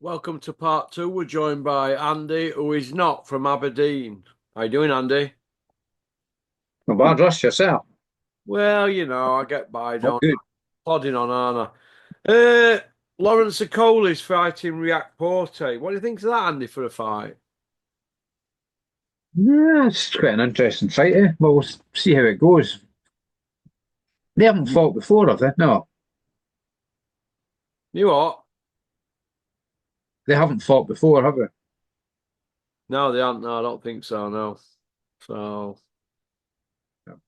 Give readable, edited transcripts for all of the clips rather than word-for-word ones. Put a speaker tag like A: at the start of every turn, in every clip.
A: Welcome to part two. We're joined by Andy, who is not from Aberdeen. How you doing, Andy?
B: Not bad, Russ, yourself.
A: Well, I get by,
B: Oh,
A: don't I?
B: good.
A: Plodding on, aren't I? Lawrence Okoli's fighting React Porte. What do you think of that, Andy, for a fight?
B: Yeah, it's quite an interesting fight, eh? Well, we'll see how it goes. They haven't fought before, have they? No,
A: You what?
B: they haven't fought before, have they?
A: No, they aren't. No, I don't think so, no. So,
B: No.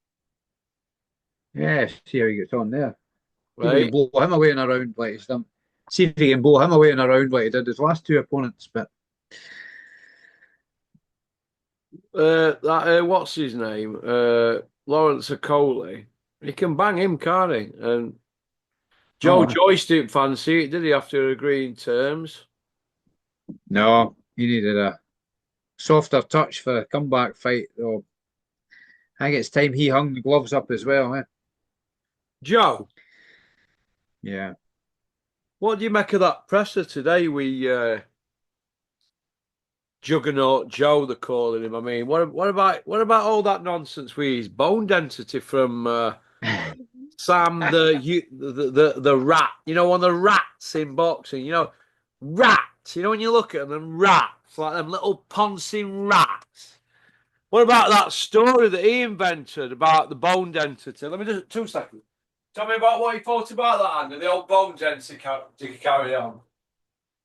B: Yeah, see how he gets on there. See if he can
A: right.
B: blow him away in a round like he's done. See if he can blow him away in a round like he did his last two opponents. But
A: What's his name? Lawrence Okoli. He can bang him, can't he? And Joe
B: oh
A: Joyce didn't fancy it, did he, after agreeing terms?
B: no, he needed a softer touch for a comeback fight. Though I think it's time he hung the gloves up as well, eh?
A: Joe.
B: Yeah.
A: What do you make of that presser today? Juggernaut Joe, they're calling him. I mean, what about all that nonsense with his bone density from Sam the rat? One of the rats in boxing. Rats. When you look at them rats like them little pouncing rats. What about that story that he invented about the bone density? Let me just 2 seconds. Tell me about what he thought about that, Andy. The old bone density carry on.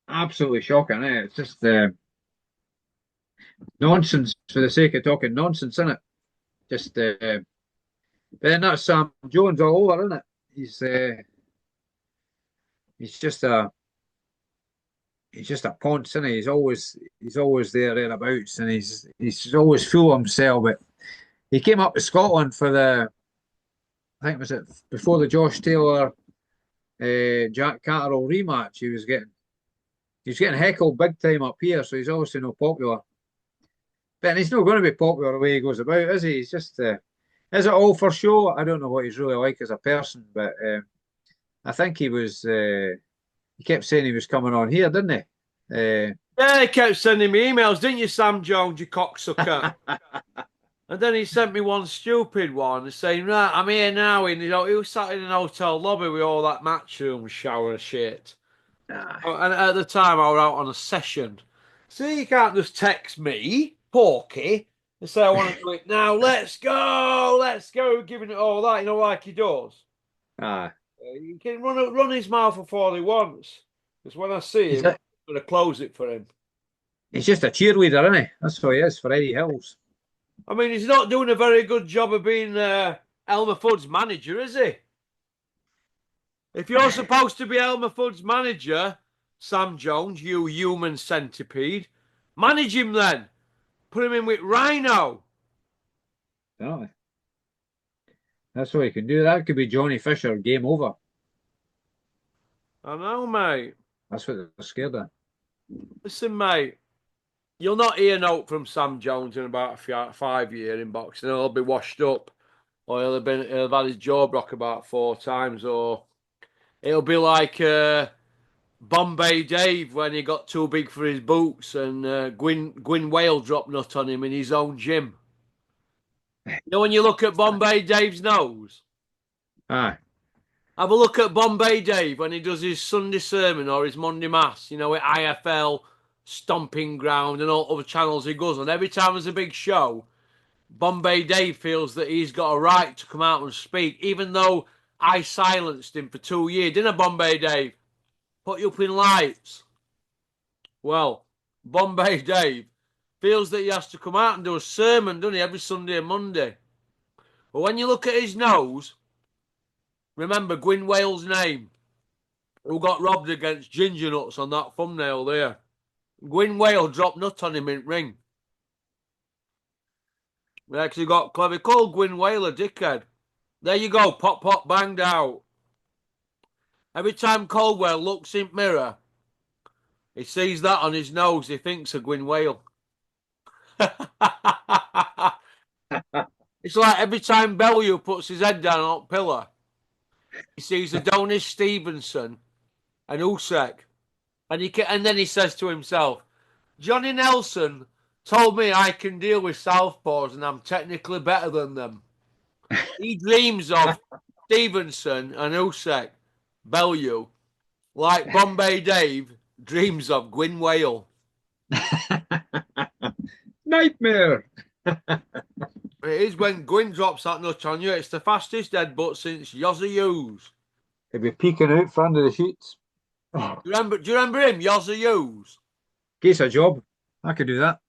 B: Absolutely shocking, eh? It's just nonsense for the sake of talking nonsense, isn't it? Just but then that's Sam Jones all over, isn't it? He's just a ponce, isn't he? He's always thereabouts, and he's always full of himself. But he came up to Scotland for I think was it before the Josh Taylor Jack Catterall rematch. He was getting heckled big time up here, so he's obviously not popular. But he's not going to be popular the way he goes about, is he? He's just is it all for show? I don't know what he's really like as a person, but I think he was. He kept saying he was coming on here, didn't he?
A: Yeah, he kept sending me emails, didn't you, Sam Jones, you cocksucker? And then he sent me one stupid one saying, right, I'm here now. He was sat in an hotel lobby with all that matchroom shower and shit. And at the time, I was out on a session. So you can't just text me, Porky, and say, I want to do it now. Let's go, giving it all that, like he does.
B: Ah,
A: You can run his mouth for all he wants. Because when I see
B: he's
A: him, I'm
B: a,
A: going to close it for him.
B: he's just a cheerleader, isn't he? That's what he is for Eddie Hills.
A: I mean, he's not doing a very good job of being Elmer Fudd's manager, is he? If you're supposed to be Elmer Fudd's manager, Sam Jones, you human centipede, manage him then. Put him in with Rhino.
B: No, that's what he can do. That could be Johnny Fisher. Game over.
A: I know, mate.
B: That's what they're scared of.
A: Listen, mate. You'll not hear note from Sam Jones in about 5 years in boxing. He'll be washed up, or he'll have had his jaw broke about 4 times, or it'll be like Bombay Dave when he got too big for his boots and Gwyn Whale dropped nut on him in his own gym. When you look at Bombay Dave's nose,
B: Ah,
A: have a look at Bombay Dave when he does his Sunday sermon or his Monday Mass, with IFL, Stomping Ground, and all other channels he goes on. Every time there's a big show, Bombay Dave feels that he's got a right to come out and speak, even though I silenced him for 2 years. Didn't I, Bombay Dave? Put you up in lights. Well, Bombay Dave feels that he has to come out and do a sermon, doesn't he, every Sunday and Monday. But when you look at his nose, remember Gwyn Whale's name, who got robbed against Ginger Nuts on that thumbnail there. Gwyn Whale dropped nut on him in ring. Yeah, because he got clever. Called Gwyn Whale a dickhead. There you go, pop, pop, banged out. Every time Caldwell looks in mirror, he sees that on his nose, he thinks of Gwyn Whale. It's like every time Bellew puts his head down on a pillar, he sees Adonis Stevenson and Usyk. And then he says to himself, Johnny Nelson told me I can deal with southpaws and I'm technically better than them. He dreams of Stevenson and Usyk, Bellew, like Bombay Dave dreams of Gwyn Whale.
B: Nightmare.
A: It is when Gwyn drops that nut on you. It's the fastest headbutt since Yozza Hughes.
B: He'd be peeking out from under the sheets.
A: Do you remember him, Yozza Hughes?
B: Case a job. I could do that.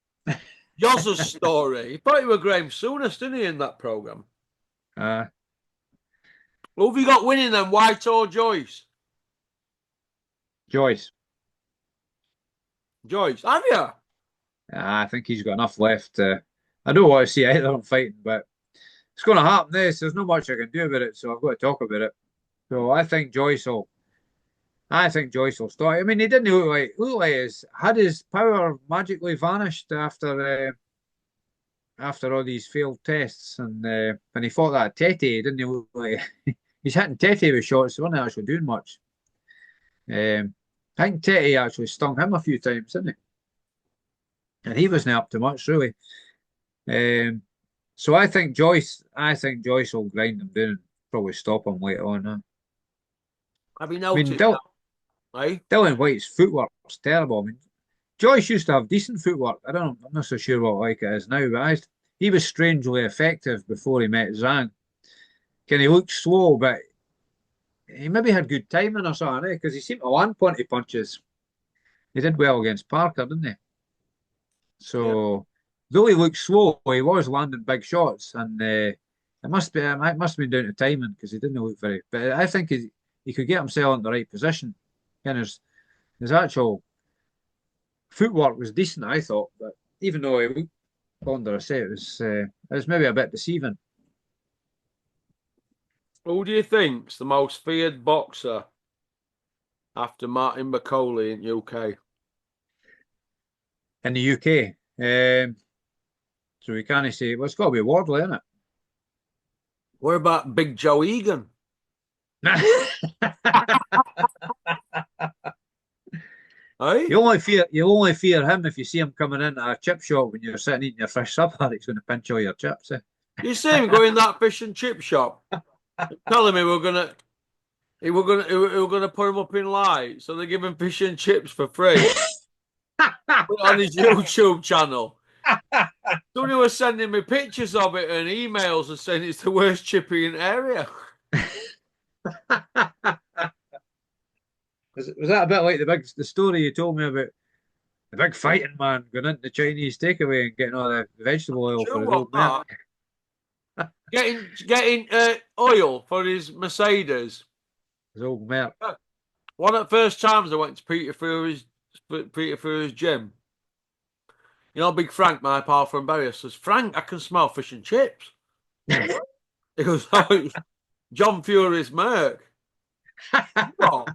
A: Yozza's story. He thought he was Graham Souness, didn't he, in that programme? Who have you got winning then, White or Joyce?
B: Joyce.
A: Joyce, have you?
B: I think he's got enough left. I don't want to see either of them fighting, but it's going to happen. There's not much I can do about it, so I've got to talk about it. So I think Joyce will. I think Joyce will start. I mean, he didn't look like had his power magically vanished after all these failed tests, and when he fought that Tete, didn't he look like he's hitting Tete with shots? He wasn't actually doing much. I think Tete actually stung him a few times, didn't he? And he wasn't up to much really. So I think Joyce will grind him down and probably stop him later on. Huh?
A: Have you
B: I mean,
A: noticed that? Eh?
B: Dylan White's footwork's terrible. I mean, Joyce used to have decent footwork. I'm not so sure what like it is now, but he was strangely effective before he met Zhang. He looked slow, but he maybe had good timing or something, because he seemed to land plenty punches. He did well against Parker, didn't he? So, though he looked slow, he was landing big shots, and it must have been down to timing because he didn't look very. But I think he could get himself in the right position. And his actual footwork was decent, I thought, but even though he looked under a set, it was maybe a bit deceiving.
A: Who do you think's the most feared boxer after Martin McCauley in UK?
B: In the UK, so we can't say, well, it's got to be Wardley, isn't it?
A: What about Big Joe Egan? Hey?
B: You only fear him if you see him coming in at a chip shop when you're sitting eating your fresh supper. He's going to pinch all your chips. Eh?
A: You see him go in that fish and chip shop, telling me we're gonna put him up in light, so they give him fish and chips for free on his YouTube channel. Somebody was sending me pictures of it and emails and saying it's the worst chippy in the area.
B: Was that a bit like the story you told me about the big fighting man going into the Chinese takeaway and getting all the vegetable oil for his old mate?
A: Getting oil for his Mercedes.
B: His old mate.
A: One of the first times I went to Peter Fury's gym. You know, Big Frank, my pal from Bury, says, Frank, I can smell fish and chips. He goes, oh, it's John Fury's Merc. What?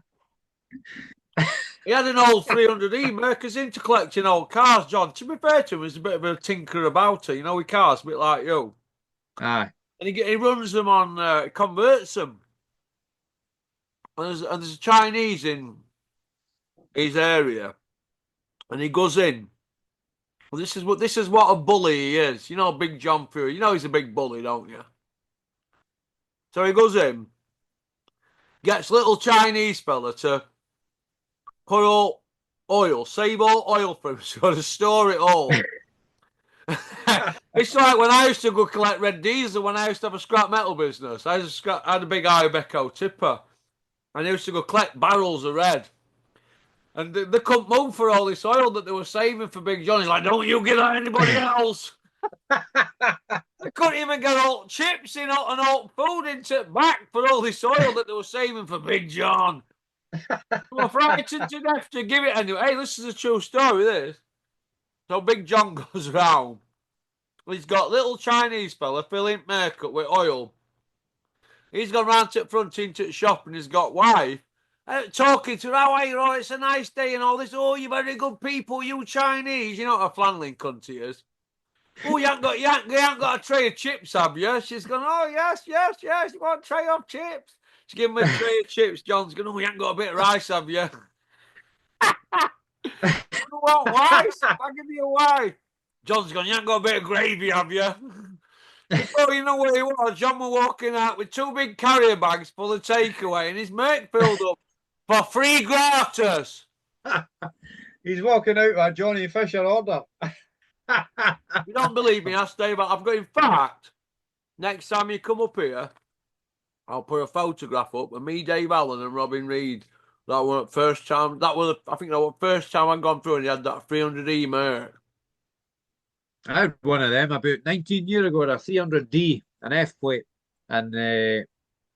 A: He had an old 300E Merc. He's into collecting old cars, John. To be fair to him, he's a bit of a tinker about it. You know, with cars, a bit like you.
B: Aye.
A: And he runs them on, converts them. And there's a Chinese in his area. And he goes in. Well, this is what a bully he is. You know, Big John Fury. You know he's a big bully, don't you? So he goes in, gets little Chinese fella to put all oil, save all oil for him, so to store it all. It's like when I used to go collect red diesel when I used to have a scrap metal business. I had a big Ibeco tipper, and I used to go collect barrels of red. And they couldn't move for all this oil that they were saving for Big John. He's like, don't you get that anybody else. They couldn't even get all chips in and all food into back for all this oil that they were saving for Big John. They were frightened to death to give it anyway. Hey, this is a true story, this. So Big John goes round. He's got little Chinese fella filling makeup with oil. He's gone round to the front into the shop and he's got wife. Talking to her, how are you? Oh, it's a nice day and all this. Oh, you're very good people, you Chinese. You know what a flanneling cunt he is. Oh, you ain't got a tray of chips, have you? She's going, oh, yes. You want a tray of chips? She's giving me a tray of chips. John's going, oh, you ain't got a bit of rice, have you? What? Why? I'll give you a why. John's gone, you ain't got a bit of gravy, have you? Before you know what he was, John was walking out with two big carrier bags full of takeaway and his mate filled up for free gratis.
B: He's walking out with a Johnny Fisher order.
A: You don't believe me? Ask Dave. I've got, in fact, next time you come up here, I'll put a photograph up of me, Dave Allen, and Robin Reed. That was the first time. I think that was the first time I'd gone through and he had that 300E mark.
B: I had one of them about 19 years ago, a 300D, an F plate. And at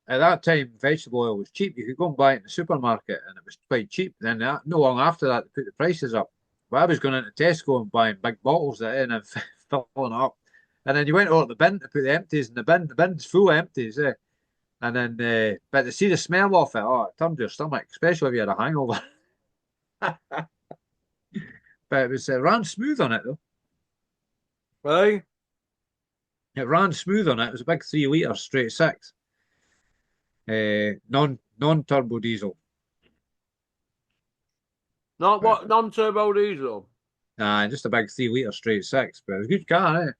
B: that time, vegetable oil was cheap. You could go and buy it in the supermarket and it was quite cheap. Then no long after that, they put the prices up. But I was going into Tesco and buying big bottles of it and filling it up. And then you went over to the bin to put the empties in the bin. The bin's full of empties. And then, but to see the smell of it, oh, it turned your stomach, especially if you had a hangover. But it was ran smooth on it though.
A: Right?
B: It ran smooth on it. It was a big 3 litre straight six, non turbo diesel.
A: Not
B: But,
A: what non-turbo diesel.
B: just a big 3 litre straight six. But it was a good car, eh?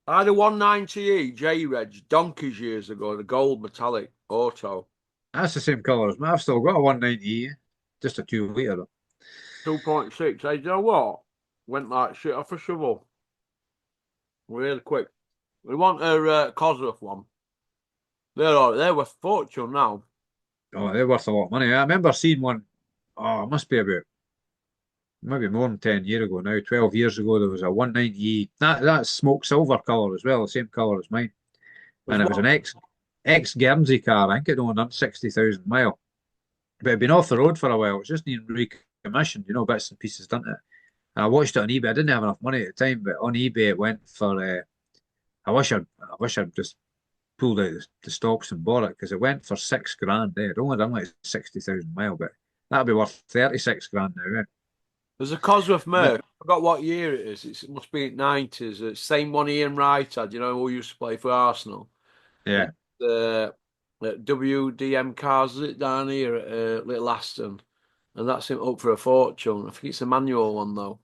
A: I had a 190E J-Reg donkeys years ago, the gold metallic auto.
B: That's the same colour as mine. I've still got a 190, just a 2 litre though.
A: 2.6. Hey, do you know what? Went like shit off a shovel. Really quick. We want a Cosworth one. They're worth fortune now.
B: Oh, they're worth a lot of money. I remember seeing one. Oh, it must be about maybe more than 10 years ago now. 12 years ago, there was a 190E. That's smoke silver colour as well, the same colour as mine. And it was an ex Guernsey car. I think it only done 60,000 mile. But it'd been off the road for a while. It was just needing recommissioned, bits and pieces, didn't it? And I watched it on eBay. I didn't have enough money at the time, but on eBay it went for. I wish I'd just pulled out the stocks and bought it because it went for 6 grand. It only done like 60,000 mile, but that'd be worth 36 grand now.
A: There's a Cosworth
B: But,
A: Merc. I forgot what year it is. It must be 90s. It's the same one Ian Wright had, who used to play for Arsenal.
B: yeah,
A: At WDM Cars, is it down here at Little Aston? And that's him up for a fortune. I think it's a manual one though.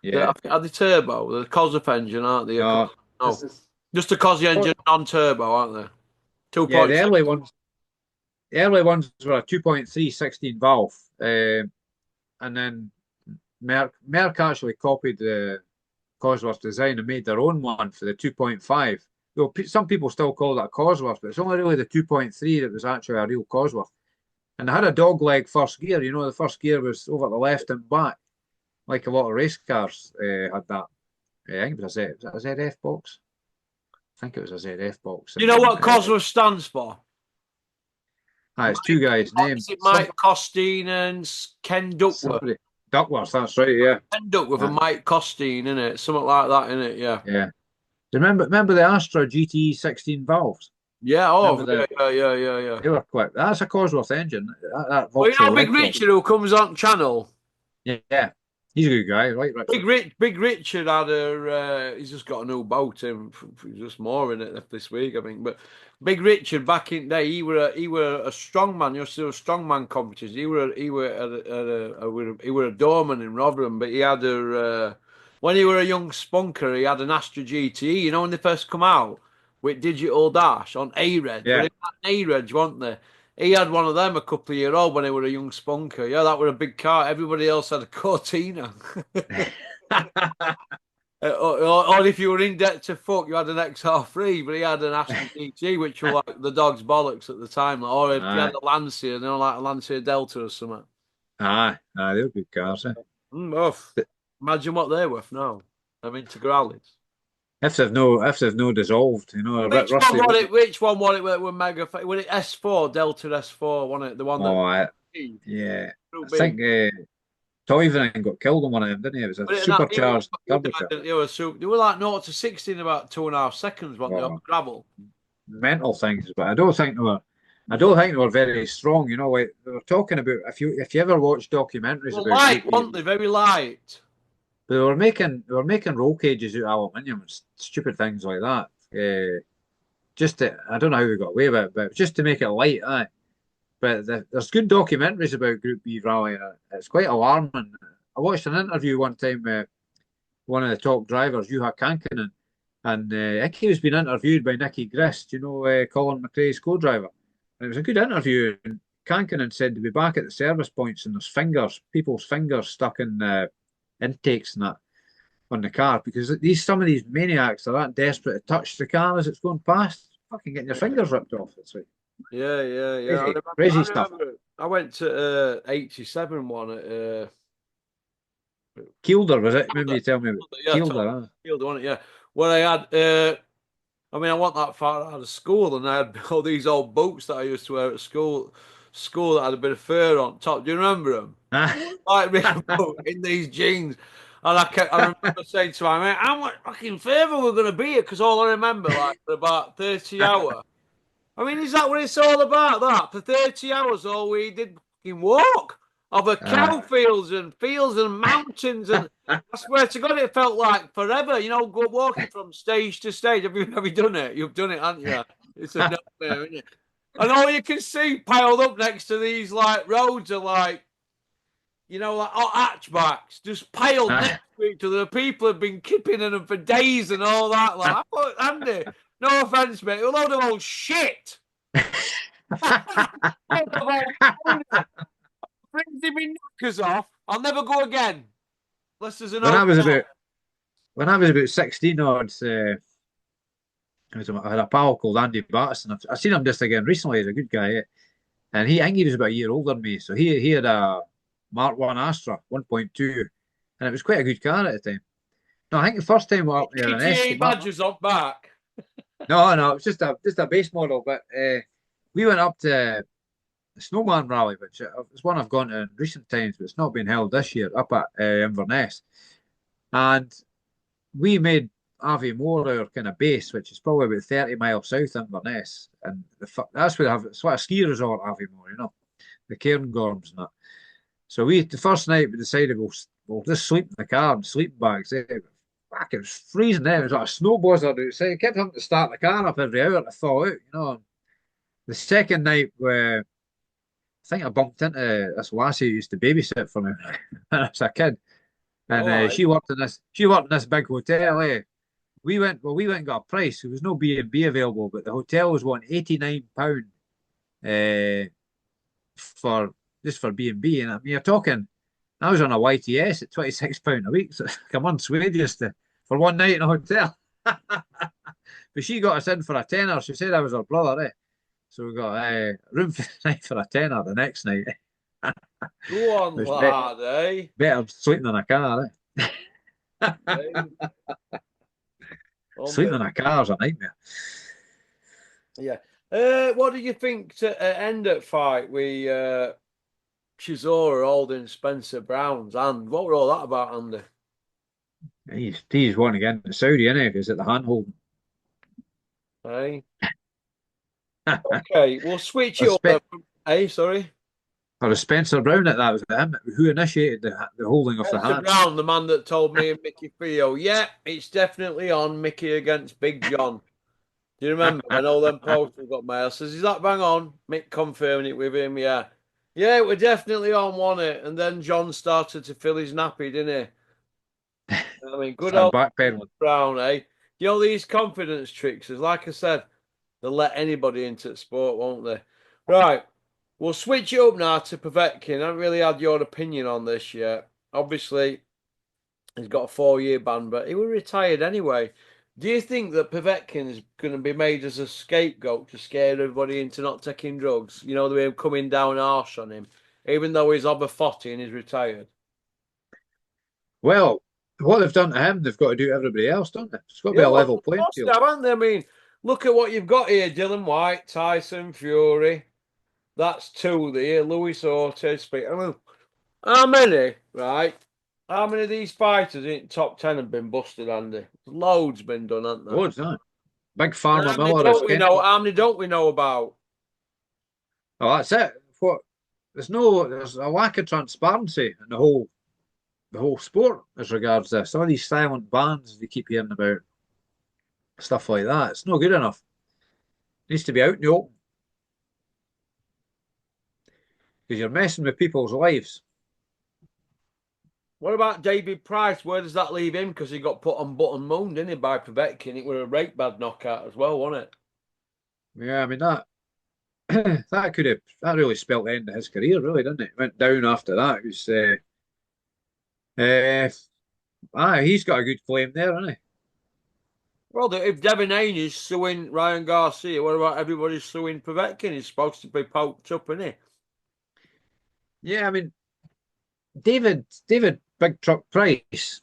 B: yeah.
A: I think are they turbo? The Cosworth engine, aren't they?
B: No,
A: No, just a Cosy engine, non-turbo, aren't they?
B: yeah.
A: 2.6.
B: The early ones were a 2.3 16 valve, and then Merck actually copied the Cosworth design and made their own one for the 2.5. Well, some people still call that a Cosworth, but it's only really the 2.3 that was actually a real Cosworth. And they had a dog leg first gear. The first gear was over the left and back, like a lot of race cars had that. I think it was a ZF box. I think it was a ZF box.
A: You know what Cosworth stands for?
B: It's two guys' names.
A: Is it Mike Costin and Ken Duckworth?
B: Duckworth, that's right, yeah.
A: Ken Duckworth and Mike Costin, innit? Something like that, innit? Yeah.
B: Yeah. Remember the Astra GTE 16 valves?
A: Yeah, yeah.
B: They were quick. That's a Cosworth engine. That
A: Well,
B: Vauxhall
A: Big
B: leg
A: Richard who comes on channel.
B: Yeah. He's a good guy, right?
A: Big Richard had he's just got a new boat in, just more in it this week, I think. But Big Richard back in the day, he were a strongman. You see, a strongman competition. He were a doorman in Rotherham, but he had when he were a young spunker, he had an Astra GTE. You know when they first come out with digital dash on A-Red.
B: Yeah.
A: A-Reg, weren't they? He had one of them a couple of years old when he was a young spunker. Yeah, that were a big car. Everybody else had a Cortina. or if you were in debt to fuck, you had an XR3, but he had an Aston GT, which were like the dog's bollocks at the time. Or if you had a Lancia, like a Lancia Delta or something.
B: They were good cars.
A: Imagine what they're worth now. I mean, Integrales.
B: If they've no dissolved, a bit rusty.
A: Which one was it with mega? Was it S4 Delta S4? Wasn't it the one that?
B: Yeah, I think Toivonen got killed on one of them, didn't he? It was a supercharged turbocharged.
A: They were like 0 to 60 in about 2.5 seconds, weren't they, on gravel?
B: Mental things, but I don't think they were very strong. They were talking about if you ever watch documentaries about
A: light, weren't they? Very light.
B: But they were making roll cages out of aluminium and stupid things like that. I don't know how they got away with it, but just to make it light, But but there's good documentaries about Group B rally. It's quite alarming. I watched an interview one time with one of the top drivers, Juha Kankinen, and I think he was being interviewed by Nicky Grist, Colin McRae's co-driver. And it was a good interview. And Kankinen said to be back at the service points and there's people's fingers stuck in intakes and that on the car because some of these maniacs are that desperate to touch the car as it's going past, fucking getting your fingers ripped off. It's like
A: Yeah.
B: crazy stuff.
A: I went to 87 one at
B: Kielder, was it? Maybe you tell me about
A: yeah,
B: Kielder, huh?
A: Field, wasn't it? Yeah, where I had. I wasn't that far out of school, and I had all these old boots that I used to wear at school. School that had a bit of fur on top. Do you remember them? Like me in these jeans. And I remember saying to my mate, how much fucking further we're going to be here? Because all I remember, like, for about 30 hours. Is that what it's all about, that? For 30 hours, all we did fucking walk over cow fields and mountains. And I swear to God, it felt like forever, go walking from stage to stage. Have you done it? You've done it, haven't you? It's a nightmare, isn't it? And all you can see piled up next to these, like, roads are like, like hatchbacks, just piled next to each other. People have been keeping in them for days and all that. Like, I thought, Andy, no offense, mate, a load of old shit. Rinsing me knickers off. I'll never go again. Unless there's an
B: when I was about 16 odds, I had a pal called Andy Batterson. I've seen him just again recently. He's a good guy, and I think he was about a year older than me. So he had a Mark 1 Astra 1.2, and it was quite a good car at the time. No, I think the first time we were up there, an
A: GTA badges on back.
B: No, it was just a base model. But we went up to the Snowman Rally, which is one I've gone to in recent times, but it's not been held this year up at Inverness. And we made Aviemore our kind of base, which is probably about 30 miles south of Inverness. And that's where it's what a ski resort, Aviemore, the Cairngorms and that. So the first night we decided we'll just sleep in the car in sleeping bags. Fuck, it was freezing there. It was like a snow blizzard outside. I kept having to start the car up every hour to thaw out, The second night, I think I bumped into this lassie who used to babysit for me when I was a kid, and she worked in this big hotel. We went and got a price. There was no B&B available, but the hotel was wanting £89 for B&B, and you're talking. I was on a YTS at £26 a week, so it's like a month's wages for one night in a hotel. But she got us in for a tenner. She said I was her brother, So we got a room for the night for a tenner the next night.
A: Go on, lad,
B: Better sleeping in a car, Sleeping in a car is a nightmare.
A: Yeah. What do you think to end at fight with Chisora holding Spencer Brown's hand? What were all that about, Andy?
B: He's won again in Saudi, isn't he? Because at the handhold.
A: Hey. Okay, we'll switch it up. Hey, sorry.
B: Or was Spencer Brown at that? Was it him who initiated the holding of the hand?
A: Brown, the man that told me and Mickey Theo, yeah, it's definitely on Mickey against Big John. Do you remember when all them posters got mail? Says, is that bang on? Mick confirming it with him, yeah. Yeah, we're definitely on, wasn't it? And then John started to fill his nappy, didn't he? Good old Brown, eh? These confidence tricks, like I said, they'll let anybody into the sport, won't they? Right. We'll switch it up now to Povetkin. I haven't really had your opinion on this yet. Obviously, he's got a 4-year ban, but he was retired anyway. Do you think that Povetkin is going to be made as a scapegoat to scare everybody into not taking drugs? The way of coming down harsh on him, even though he's over 40 and he's retired.
B: Well, what they've done to him, they've got to do to everybody else, don't they? It's got to be a level playing field.
A: Haven't they? Look at what you've got here: Dylan White, Tyson Fury. That's 2 there. Luis Ortiz. How many? Right. How many of these fighters in top 10 have been busted, Andy? Loads been done, haven't there?
B: Loads, no. Big Pharma Miller.
A: How many don't we know about?
B: Oh, that's it. There's a lack of transparency in the whole sport as regards this. All these silent bans they keep hearing about, stuff like that. It's not good enough. It needs to be out in the open. because you're messing with people's lives.
A: What about David Price? Where does that leave him? Because he got put on button moon, didn't he, by Povetkin? It was a rake bad knockout as well, wasn't it?
B: Yeah, I mean that that really spelt the end of his career, really, didn't it? Went down after that. It was uh, he's got a good claim there, hasn't he?
A: Well, if Devin Haney is suing Ryan Garcia, what about everybody suing Povetkin? He's supposed to be poked up, isn't he?
B: Yeah, I mean David Big Truck Price.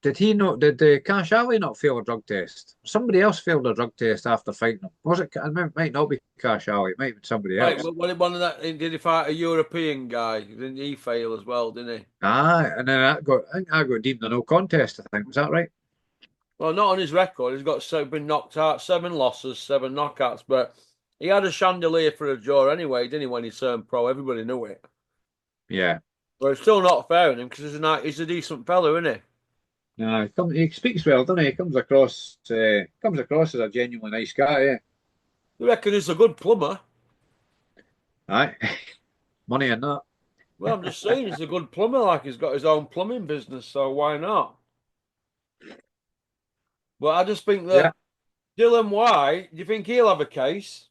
B: Did he not? Did Cash Alley not fail a drug test? Somebody else failed a drug test after fighting him. Was it? It might not be Cash Alley. It might be somebody
A: Right,
B: else.
A: what one of that did he fight a European guy? Didn't he fail as well, didn't he?
B: And then I think I got deemed a no contest. I think was that right?
A: Well, not on his record. He's got been knocked out, 7 losses, 7 knockouts, but he had a chandelier for a draw anyway, didn't he, when he turned pro? Everybody knew it.
B: Yeah.
A: But it's still not fair on him because he's a decent fellow, isn't he?
B: No, he speaks well, doesn't he? He comes across as a genuinely nice guy. Yeah.
A: You reckon he's a good plumber?
B: Aye. Money in that.
A: Well, I'm just saying he's a good plumber, like he's got his own plumbing business, so why not? But I just think
B: Yeah.
A: that Dylan White, do you think he'll have a case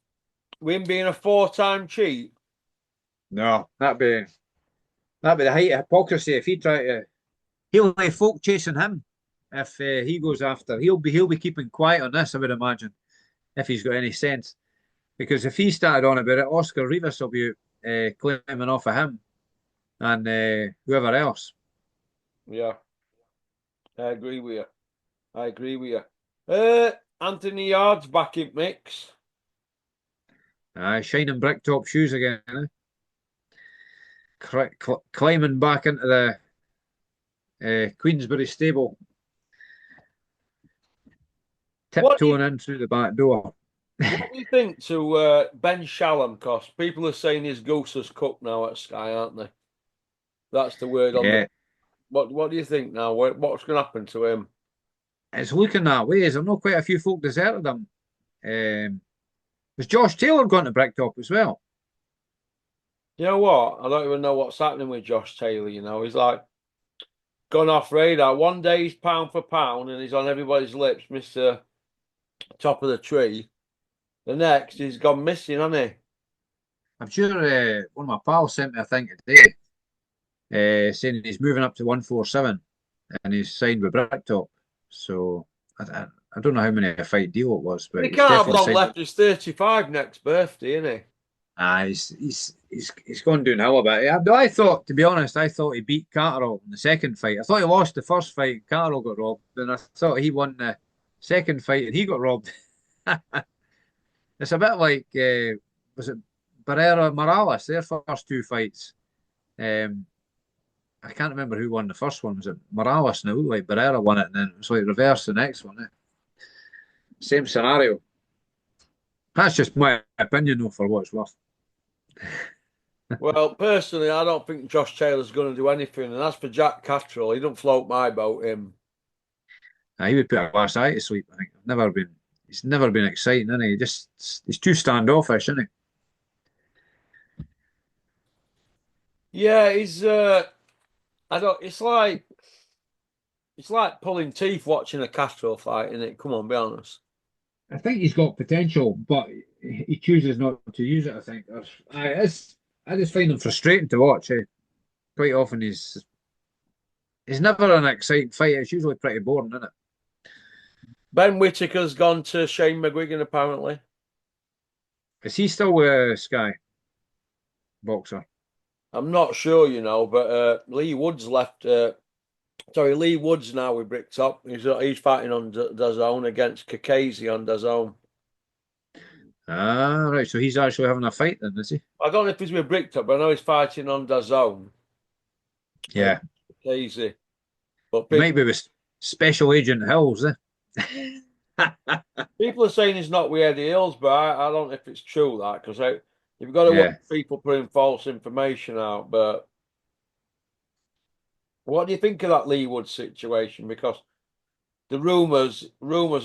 A: with him being a 4-time cheat?
B: No, that'd be the height of hypocrisy if he tried to. He'll have folk chasing him if he goes after. He'll be keeping quiet on this. I would imagine if he's got any sense. Because if he started on about it, Oscar Rivas will be claiming off of him and whoever else.
A: Yeah, I agree with you. I agree with you. Anthony Yard's back in mix.
B: Shining brick top shoes again. Climbing back into the Queensbury stable,
A: What do you
B: tiptoeing in through the back door.
A: what do you think to Ben Shalom? Because people are saying his goose has cooked now at Sky, aren't they? That's the word on the.
B: Yeah,
A: What do you think now? What's going to happen to him?
B: it's looking that way. Is there not quite a few folk deserted him? Was Josh Taylor going to Bricktop as well?
A: You know what? I don't even know what's happening with Josh Taylor. You know, he's like gone off radar. One day he's pound for pound and he's on everybody's lips, Mister Top of the Tree. The next he's gone missing, hasn't he?
B: I'm sure one of my pals sent me a thing today saying he's moving up to 147 and he's signed with Bricktop. So I don't know how many a fight deal it was,
A: But
B: but
A: he
B: he's
A: can't have
B: definitely
A: long
B: signed.
A: left. He's 35 next birthday, isn't he?
B: He's gone downhill a bit. I thought, to be honest, I thought he beat Catterall in the second fight. I thought he lost the first fight. Catterall got robbed. Then I thought he won the second fight and he got robbed. It's a bit like was it Barrera Morales? Their first two fights. Um, I can't remember who won the first one. Was it Morales? And it looked like Barrera won it, and then it was like reverse the next one. Same scenario. That's just my opinion, though, for what it's worth.
A: Well, personally, I don't think Josh Taylor's going to do anything. And as for Jack Catterall, he don't float my boat, him.
B: He would put a glass eye to sleep. I think he's never been exciting, isn't he? He's too standoffish, isn't he?
A: Yeah, he's I don't it's like pulling teeth watching a Castro fight, isn't it? Come on, be honest.
B: I think he's got potential, but he chooses not to use it. I think. I just find him frustrating to watch. Quite often he's never an exciting fight. It's usually pretty boring, isn't it?
A: Ben Whitaker's gone to Shane McGuigan, apparently.
B: Is he still with Sky Boxer?
A: I'm not sure, you know, but Lee Woods left. Lee Woods now with Bricktop. He's fighting on DAZN against Kakazi on DAZN.
B: Ah, right. So he's actually having a fight then, is he?
A: I don't know if he's with Bricktop, but I know he's fighting on DAZN.
B: Yeah.
A: Kakazi. But
B: He might be with Special Agent Hills,
A: people are saying he's not with Eddie Hills, but I don't know if it's true that because you've got to
B: Yeah.
A: watch people putting false information out. But what do you think of that Lee Woods situation? Because the rumors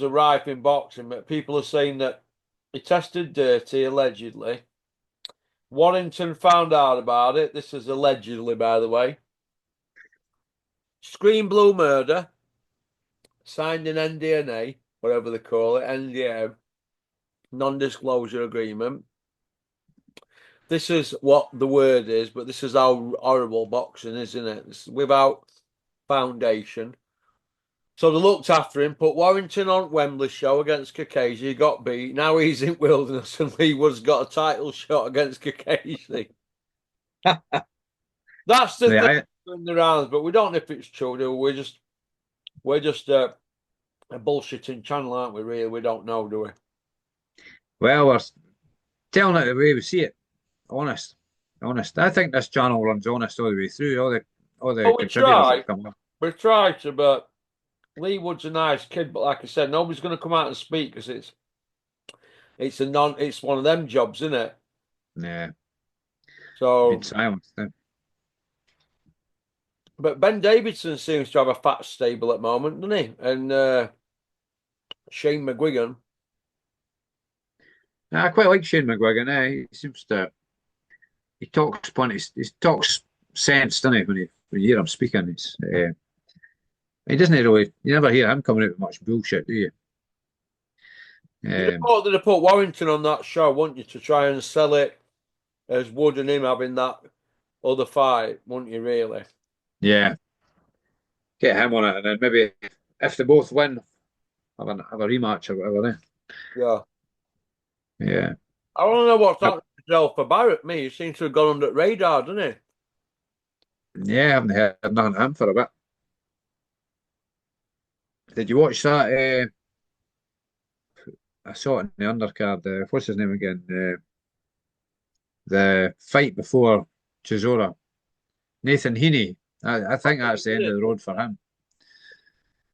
A: are rife in boxing, but people are saying that he tested dirty allegedly, Warrington found out about it. This is allegedly, by the way. Screen Blue Murder signed an NDNA, whatever they call it, NDA, non-disclosure agreement. This is what the word is, but this is how horrible boxing is, isn't it? It's without foundation. So they looked after him, put Warrington on Wembley show against Kakashi. He got beat. Now he's in Wilderness, and Lee Wood's got a title shot against Kakashi. That's the thing
B: Yeah,
A: in the rounds, but we don't know if it's true. Do we? We're just a bullshitting channel, aren't we? Really, we don't know, do we?
B: well, we're telling it the way we see it. Honest, honest. I think this channel runs honest all the way through. All the
A: Well, we
B: contributors
A: try.
B: that come up.
A: We try to, but Lee Wood's a nice kid. But like I said, nobody's going to come out and speak because it's one of them jobs, isn't it?
B: Yeah, been
A: So,
B: silent.
A: but Ben Davidson seems to have a fat stable at the moment, doesn't he? And Shane McGuigan.
B: I quite like Shane McGuigan. He seems to. He talks plenty. He talks sense, doesn't he? When you hear him speaking, he doesn't really. You never hear him coming out with much bullshit, do you?
A: You'd have
B: Um,
A: thought they'd have put Warrington on that show, wouldn't you, to try and sell it as Wood and him having that other fight, wouldn't you, really?
B: yeah, get him on it, and then maybe if they both win, have a rematch or whatever.
A: Yeah.
B: Yeah,
A: I don't know what's happened to for Barrett. Me, he seems to have gone under the radar, doesn't he?
B: yeah. I haven't heard nothing of him for a bit. Did you watch that? I saw it in the undercard. What's his name again? The fight before Chisora. Nathan Heaney. I think that's the end of the road for him.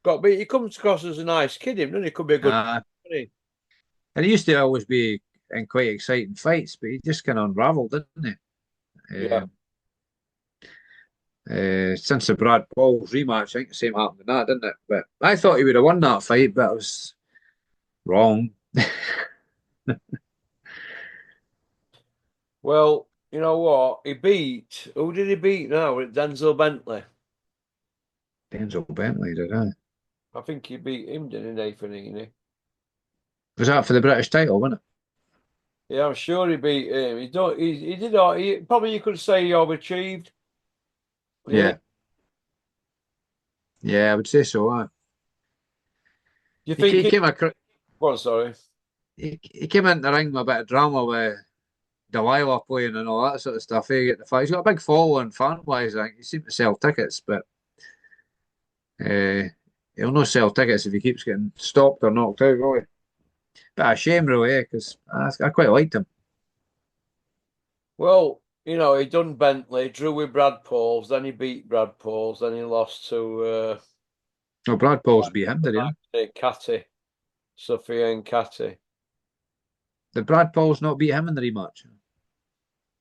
A: Got beat. He comes across as a nice kid, him, doesn't he? Could be a good.
B: Uh,
A: Doesn't
B: and he used to always be in quite exciting fights, but he just kind of unravelled, didn't
A: he?
B: he?
A: Yeah.
B: Since the Brad Paul's rematch, I think the same happened to that, didn't it? But I thought he would have won that fight, but I was wrong.
A: Well, you know what? He beat. Who did he beat now? Denzel Bentley.
B: Denzel Bentley, did I?
A: I think he beat him, didn't he, Nathan Heaney?
B: Was that for the British title, wasn't it?
A: Yeah, I'm sure he beat him. He don't. He did. He probably you could say he overachieved. Yeah.
B: Yeah, yeah, I would say so.
A: You
B: He,
A: think
B: he
A: he?
B: came across,
A: Well, sorry.
B: he came into the ring with a bit of drama with Delilah playing and all that sort of stuff. He get the fight. He's got a big following fan wise. I think he seemed to sell tickets, but uh, he'll not sell tickets if he keeps getting stopped or knocked out, will he? But a shame, really, because I quite liked him.
A: Well, he done Bentley, drew with Brad Pauls, then he beat Brad Pauls, then he lost to
B: Oh, Brad Paul's beat him, did he?
A: Catty, Sophia and Catty.
B: Did Brad Paul's not beat him in the rematch?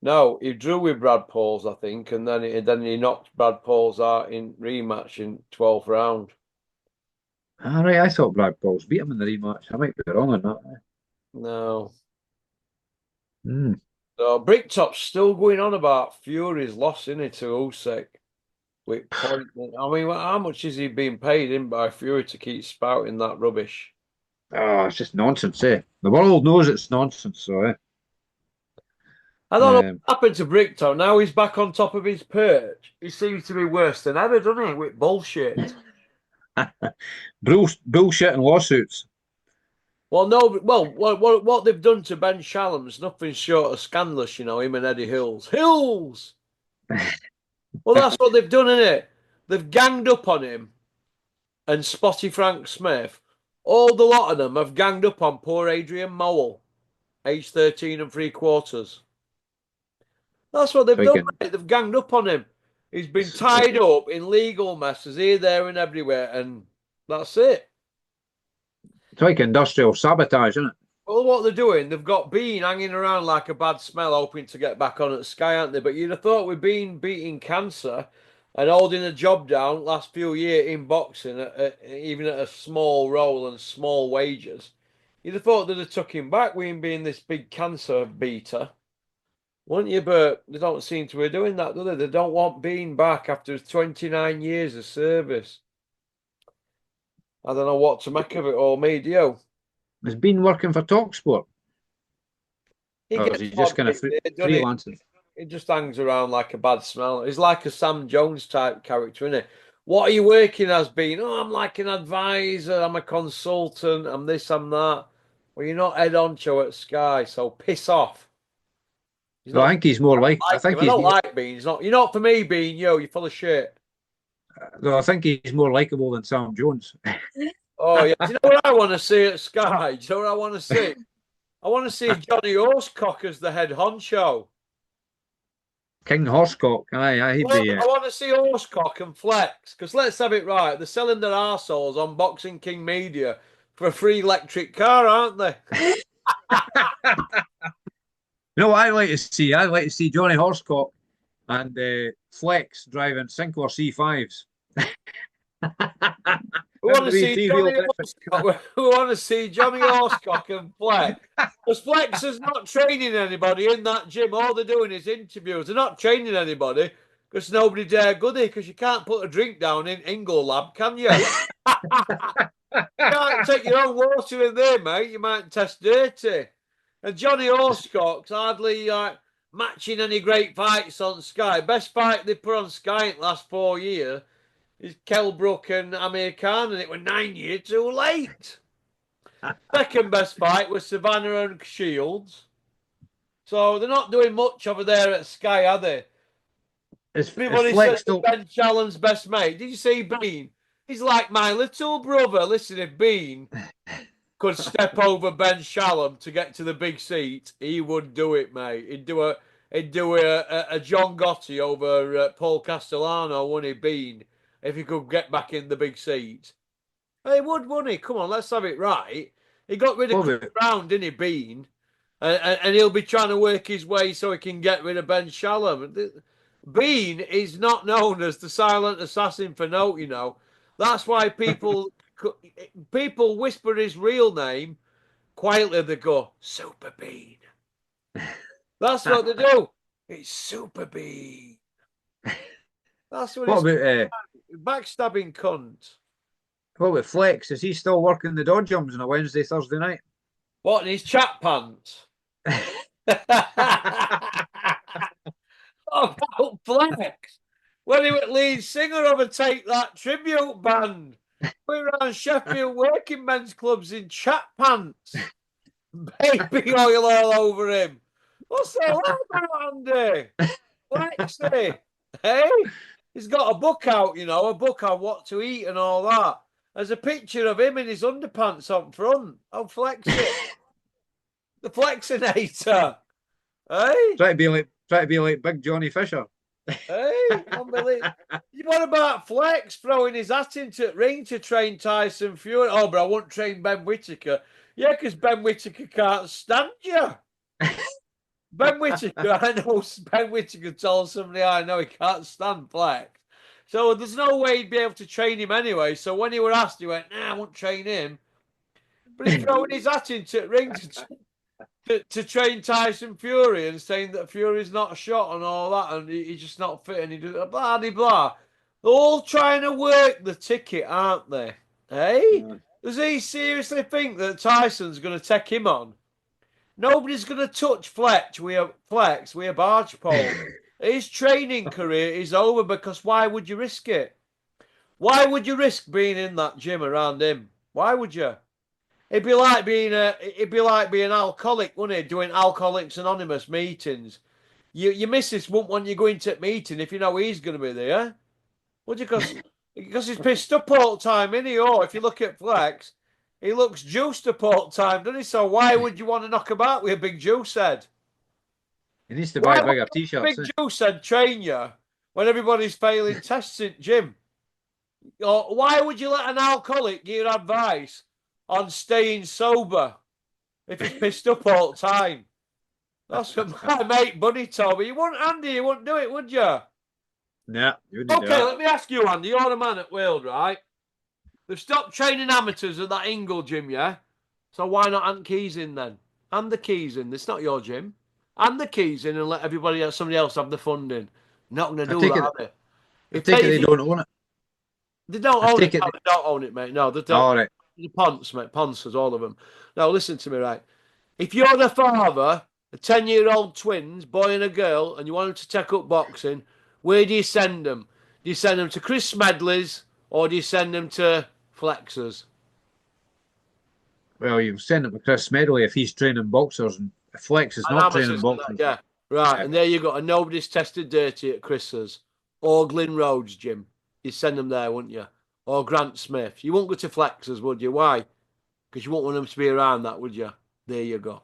A: No, he drew with Brad Pauls, I think, and then he knocked Brad Pauls out in rematch in 12th round.
B: All right, I thought Brad Paul's beat him in the rematch. I might be wrong on that.
A: No.
B: Hmm.
A: So Bricktop's still going on about Fury's loss, isn't it, to Usyk with point. I mean, how much is he being paid in by Fury to keep spouting that rubbish?
B: Oh, it's just nonsense, eh? The world knows it's nonsense, so
A: I don't know
B: um,
A: what happened to Bricktop. Now he's back on top of his perch. He seems to be worse than ever, doesn't he? With bullshit.
B: bullshit and lawsuits.
A: Well, no, well, what they've done to Ben Shallum's nothing short of scandalous, him and Eddie Hills. Hills! Well, that's what they've done, isn't it? They've ganged up on him and Spotty Frank Smith. All the lot of them have ganged up on poor Adrian Mowell, age 13 and three quarters. That's what they've
B: So he
A: done,
B: can,
A: mate. They've ganged up on him. He's been tied up in legal messes here, there, and everywhere, and that's it.
B: it's like industrial sabotage, isn't it?
A: Well, what they're doing, they've got Bean hanging around like a bad smell, hoping to get back on at Sky, aren't they? But you'd have thought with Bean beating cancer and holding a job down last few years in boxing, even at a small role and small wages, you'd have thought they'd have took him back with him being this big cancer beater. Wouldn't you? But they don't seem to be doing that, do they? They don't want Bean back after 29 years of service. I don't know what to make of it all, me, do you?
B: Has been working for Talksport,
A: He
B: or is
A: gets
B: he just
A: odd
B: kind of
A: bits here, doesn't he?
B: freelancing?
A: He just hangs around like a bad smell. He's like a Sam Jones type character, isn't he? What are you working as, Bean? Oh, I'm like an advisor. I'm a consultant. I'm this, I'm that. Well, you're not head honcho at Sky, so piss off. He's
B: Well, I
A: not
B: think he's more like. I
A: like him.
B: think
A: I
B: he's.
A: don't like Bean. He's not. You're not for me, Bean. You're full of shit.
B: Well, I think he's more likable than Sam Jones.
A: Oh yeah. Do you know what I want to see at Sky? Do you know what I want to see? I want to see Johnny Horsecock as the head honcho.
B: King Horsecock. Aye, he'd
A: Well,
B: be.
A: I want to see Horsecock and Flex because let's have it right. They're selling their arseholes on Boxing King Media for a free electric car, aren't they?
B: You know what I like to see? I like to see Johnny Horsecock and Flex driving Sinclair C5s.
A: We want
B: Them
A: to
B: three
A: see
B: three-wheel
A: Johnny
B: electric.
A: Horsecock. We want to see Johnny Horsecock and Flex. Because Flex is not training anybody in that gym. All they're doing is interviews. They're not training anybody because nobody dare goody because you can't put a drink down in Ingle Lab, can you? You can't take your own water in there, mate. You might test dirty. And Johnny Horsecock's hardly matching any great fights on Sky. Best fight they put on Sky in the last 4 years is Kelbrook and Amir Khan, and it was 9 years too late. Second best fight was Savannah and Shields. So they're not doing much over there at Sky, are they?
B: Is
A: Everybody says
B: Flex
A: that
B: still?
A: Ben Shallon's best mate. Did you see Bean? He's like my little brother. Listen, if Bean could step over Ben Shallon to get to the big seat, he would do it, mate. He'd do a John Gotti over Paul Castellano, wouldn't he, Bean, if he could get back in the big seat. He would, wouldn't he? Come on, let's have it right. He got rid of
B: What
A: Chris
B: about,
A: Brown, didn't he, Bean? And he'll be trying to work his way so he can get rid of Ben Shallon. Bean is not known as the silent assassin for note, you know. That's why people whisper his real name quietly. They go, Super Bean. That's what they do. It's Super Bean. That's what
B: what
A: it's
B: about
A: backstabbing cunt.
B: what about Flex? Is he still working the dodgems on a Wednesday, Thursday night?
A: What in his chat pants? Oh, about Flex. When he was lead singer of a Take That tribute band. We ran Sheffield working men's clubs in chat pants. Baby oil all over him. What's that about, Andy? Flexy. Hey? He's got a book out, you know, a book on what to eat and all that. There's a picture of him in his underpants up front. Oh, Flexy. The Flexinator. Hey?
B: Try to be like Big Johnny Fisher.
A: Hey, unbelievable. What about Flex throwing his hat into the ring to train Tyson Fury? Oh, but I won't train Ben Whittaker. Yeah, because Ben Whittaker can't stand you. Ben Whittaker, I know Ben Whittaker told somebody I know he can't stand Flex. So there's no way he'd be able to train him anyway. So when he were asked, he went, nah, I won't train him. But he's throwing his hat into the ring to train Tyson Fury and saying that Fury's not a shot and all that, and he's just not fit, and he does blah blah blah. They're all trying to work the ticket, aren't they? Hey, does he seriously think that Tyson's going to take him on? Nobody's going to touch Flex with a barge pole. His training career is over because why would you risk it? Why would you risk being in that gym around him? Why would you? It'd be like being alcoholic, wouldn't it? Doing Alcoholics Anonymous meetings. Your missus won't want you going to meeting if you know he's going to be there. Would you? Because he's pissed up all the time, isn't he? Or if you look at Flex, he looks juiced up all the time, doesn't he? So why would you want to knock about with a big juice head?
B: He needs to buy
A: Why would
B: bigger
A: a
B: t-shirts.
A: big juice head train you when everybody's failing tests in gym? Or why would you let an alcoholic give you advice on staying sober if he's pissed up all the time? That's what my mate Buddy told me. You wouldn't, Andy, you wouldn't do it, would you?
B: Nah, you wouldn't do
A: Okay,
B: that.
A: let me ask you, Andy. You're a man at World, right? They've stopped training amateurs at that Ingle gym, yeah? So why not Ant Keys in then? And the Keys in. It's not your gym. hand the keys in and let everybody else, somebody else have the funding. Not going to
B: I
A: do
B: take
A: that,
B: it.
A: are they?
B: I take it
A: If
B: they
A: you,
B: don't own it.
A: they don't
B: I
A: own it,
B: take it.
A: no, they don't own it, mate. No, they don't.
B: All right.
A: The Ponce, mate, Ponces, all of them. Now, listen to me, right? If you're the father of 10-year-old twins, boy and a girl, and you want them to take up boxing, where do you send them? Do you send them to Chris Smedley's or do you send them to Flexers?
B: Well, you send it to Chris Medley if he's training boxers, and if Flex is
A: And
B: not
A: amateurs
B: training
A: and that,
B: boxers.
A: yeah. Right,
B: Yeah.
A: and there you go. And nobody's tested dirty at Chris's. Or Glyn Rhodes, Jim. You'd send them there, wouldn't you? Or Grant Smith. You wouldn't go to Flexers, would you? Why? Because you wouldn't want them to be around that, would you? There you go.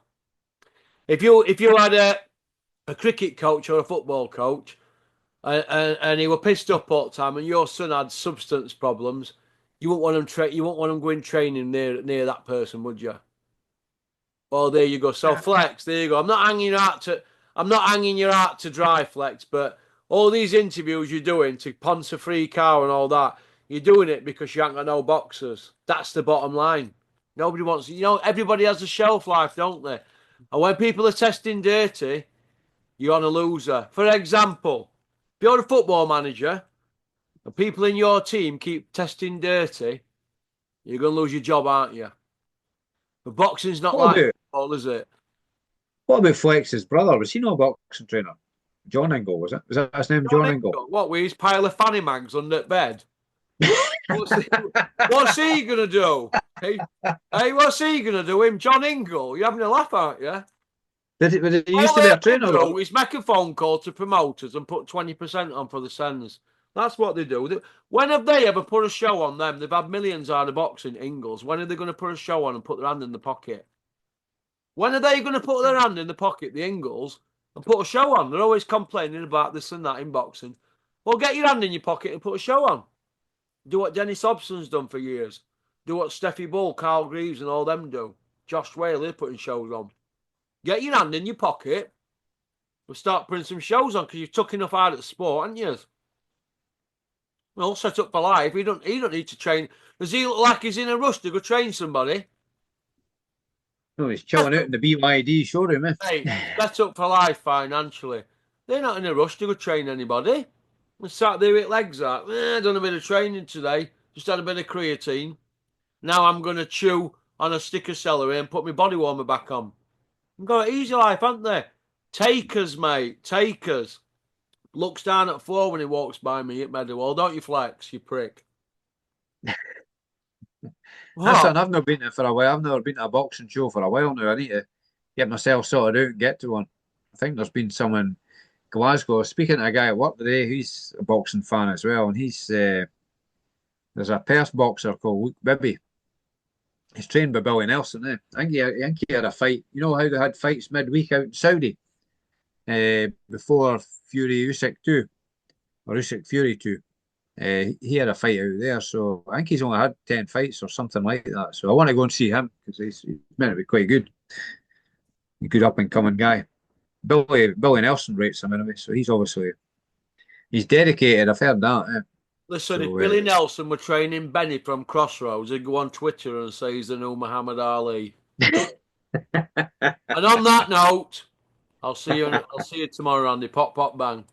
A: If you had a cricket coach or a football coach and he were pissed up all the time and your son had substance problems, you wouldn't want him you wouldn't want him going training near that person, would you? Oh, there you go. So Flex, there you go. I'm not hanging your out to dry, Flex, but all these interviews you're doing to sponsor free car and all that, you're doing it because you ain't got no boxers. That's the bottom line. Nobody wants, everybody has a shelf life, don't they? And when people are testing dirty, you're on a loser. For example, if you're a football manager and people in your team keep testing dirty, you're going to lose your job, aren't you? But boxing's not
B: What
A: like
B: about
A: football, is it?
B: what about Flex's brother? Was he not a boxing trainer? John Ingle, was it? Was that his name,
A: John
B: John Ingle?
A: Ingle, what, with his pile of fanny mags under bed? What's he, what's he going to do? Hey, what's he going to do? Him, John Ingle? You're having a laugh, aren't you?
B: Did he used
A: All
B: to be
A: they
B: a
A: ever
B: trainer?
A: do is make a phone call to promoters and put 20% on for the Sens. That's what they do. When have they ever put a show on them? They've had millions out of boxing, Ingles. When are they going to put a show on and put their hand in the pocket? When are they going to put their hand in the pocket, the Ingles, and put a show on? They're always complaining about this and that in boxing. Well, get your hand in your pocket and put a show on. Do what Dennis Hobson's done for years. Do what Steffi Bull, Carl Greaves, and all them do. Josh Whaley, they're putting shows on. Get your hand in your pocket. We'll start putting some shows on because you've took enough out of the sport, haven't you? We're all set up for life. He don't need to train. Does he look like he's in a rush to go train somebody?
B: No, he's chilling out in the BYD showroom, eh?
A: Hey, set up for life financially. They're not in a rush to go train anybody. We sat there with legs out. Done a bit of training today. Just had a bit of creatine. Now I'm going to chew on a stick of celery and put my body warmer back on. They've got an easy life, haven't they? Takers, mate. Takers. Looks down at the floor when he walks by me at Meadowhall. Don't you, Flex, you prick?
B: That's
A: What?
B: it. I've not been there for a while. I've never been to a boxing show for a while now. I need to get myself sorted out and get to one. I think there's been some in Glasgow. Speaking to a guy at work today, he's a boxing fan as well, and there's a Perth boxer called Luke Bibby. He's trained by Billy Nelson. I think he had a fight. You know how they had fights midweek out in Saudi before Fury Usyk 2 or Usyk Fury 2. He had a fight out there, so I think he's only had 10 fights or something like that. So I want to go and see him because he's meant to be quite good. A good up and coming guy. Billy Nelson rates him anyway, so he's dedicated. I've heard that.
A: Listen, if
B: So
A: Billy Nelson were training Benny from Crossroads, he'd go on Twitter and say he's the new Muhammad Ali. And on that note, I'll see you tomorrow, Andy. Pop, pop, bang.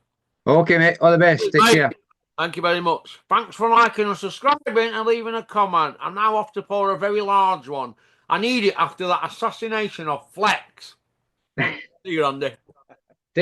B: okay, mate. All the best. Take
A: Mate,
B: care.
A: thank you very much. Thanks for liking and subscribing and leaving a comment. I'm now off to pour a very large one. I need it after that assassination of Flex. See you, Andy.